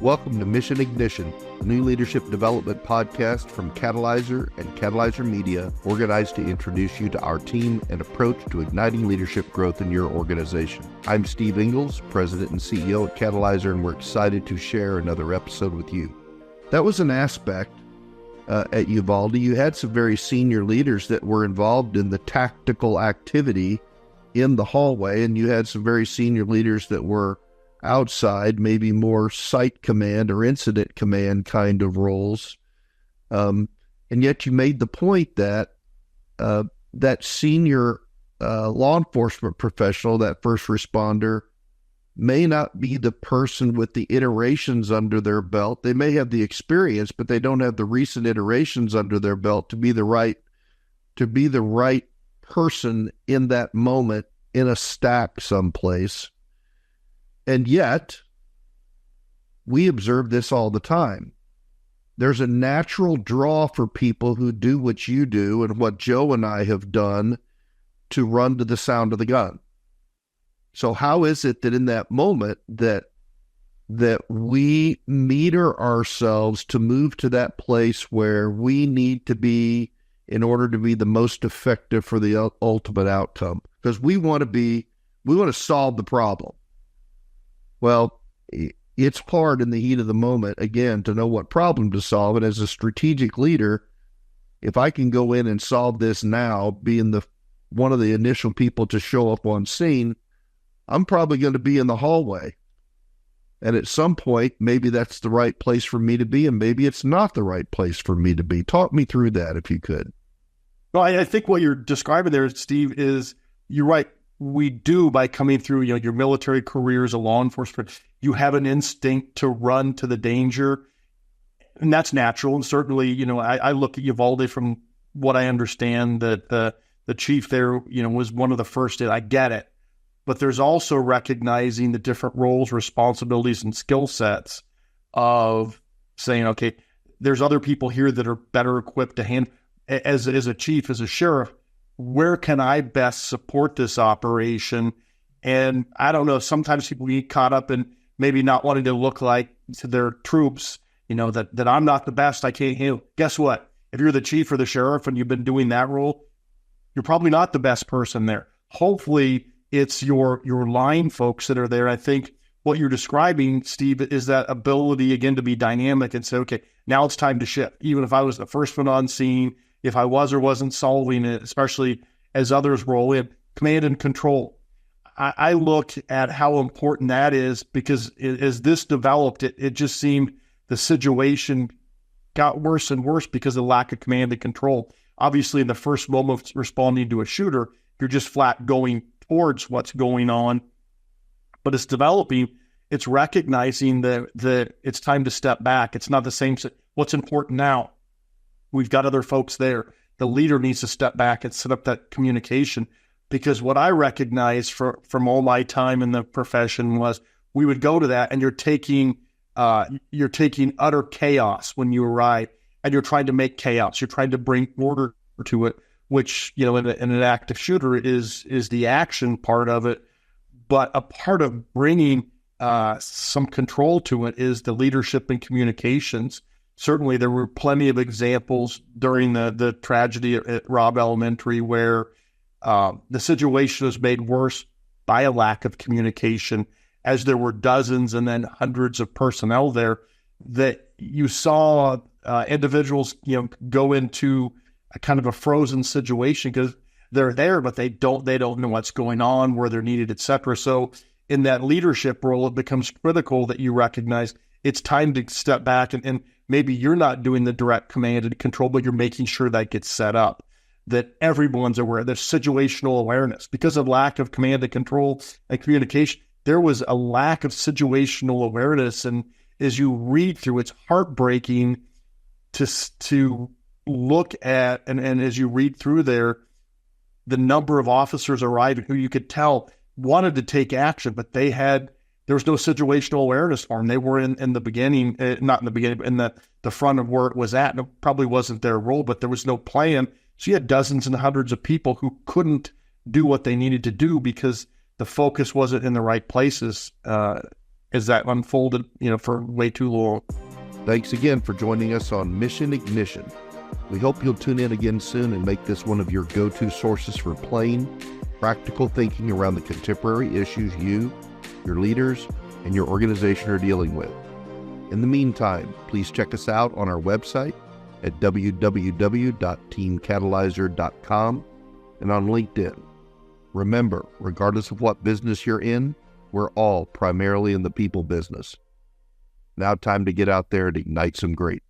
Welcome to Mission Ignition, a new leadership development podcast from Catalyzer and Catalyzer Media, organized to introduce you to our team and approach to igniting leadership growth in your organization. I'm Steve Ingalls, President and CEO at Catalyzer, and we're excited to share another episode with you. That was an aspect at Uvalde. You had some very senior leaders that were involved in the tactical activity in the hallway, and you had some very senior leaders that were outside, maybe more site command or incident command kind of roles. And yet you made the point that that senior law enforcement professional, that first responder, may not be the person with the iterations under their belt. They may have the experience, but they don't have the recent iterations under their belt to be the right person in that moment in a stack someplace. And yet, we observe this all the time. There's a natural draw for people who do what you do and what Joe and I have done to run to the sound of the gun. So how is it that in that moment that we meter ourselves to move to that place where we need to be in order to be the most effective for the ultimate outcome? Because we want to solve the problem. Well, it's hard in the heat of the moment, again, to know what problem to solve. And as a strategic leader, if I can go in and solve this now, being one of the initial people to show up on scene, I'm probably going to be in the hallway. And at some point, maybe that's the right place for me to be, and maybe it's not the right place for me to be. Talk me through that, if you could. Well, I think what you're describing there, Steve, is you're right. We do, by coming through, your military career as a law enforcement, you have an instinct to run to the danger, and that's natural. And certainly, I look at Uvalde from what I understand that the chief there, was one of the first. I get it, but there's also recognizing the different roles, responsibilities, and skill sets of saying, okay, there's other people here that are better equipped to handle. As a chief, as a sheriff, where can I best support this operation? And I don't know, sometimes people get caught up in maybe not wanting to look like to their troops, that I'm not the best, I can't handle. Guess what? If you're the chief or the sheriff and you've been doing that role, you're probably not the best person there. Hopefully it's your line folks that are there. I think what you're describing, Steve, is that ability, again, to be dynamic and say, okay, now it's time to shift. Even if I was the first one on scene, if I was or wasn't solving it, especially as others roll in, command and control. I look at how important that is, because as this developed, it just seemed the situation got worse and worse because of the lack of command and control. Obviously, in the first moment of responding to a shooter, you're just flat going towards what's going on. But it's developing, it's recognizing that it's time to step back. It's not the same. What's important now? We've got other folks there. The leader needs to step back and set up that communication, because what I recognized from all my time in the profession was we would go to that, and you're taking utter chaos when you arrive, and you're trying to make chaos. You're trying to bring order to it, which in an active shooter is the action part of it. But a part of bringing some control to it is the leadership and communications. Certainly, there were plenty of examples during the tragedy at Robb Elementary where the situation was made worse by a lack of communication, as there were dozens and then hundreds of personnel there, that you saw individuals go into a kind of a frozen situation because they're there, but they don't know what's going on, where they're needed, et cetera. So in that leadership role, it becomes critical that you recognize it's time to step back, and maybe you're not doing the direct command and control, but you're making sure that gets set up, that everyone's aware. There's situational awareness. Because of lack of command and control and communication, there was a lack of situational awareness. And as you read through, it's heartbreaking to look at, and as you read through there, the number of officers arriving who you could tell wanted to take action, but there was no situational awareness for them. They were in the beginning, not in the beginning, but in the front of where it was at. And it probably wasn't their role, but there was no plan. So you had dozens and hundreds of people who couldn't do what they needed to do because the focus wasn't in the right places. as that unfolded, for way too long. Thanks again for joining us on Mission Ignition. We hope you'll tune in again soon and make this one of your go-to sources for plain, practical thinking around the contemporary issues you, your leaders, and your organization are dealing with. In the meantime, please check us out on our website at www.teamcatalyzer.com and on LinkedIn. Remember, regardless of what business you're in, we're all primarily in the people business. Now time to get out there and ignite some great.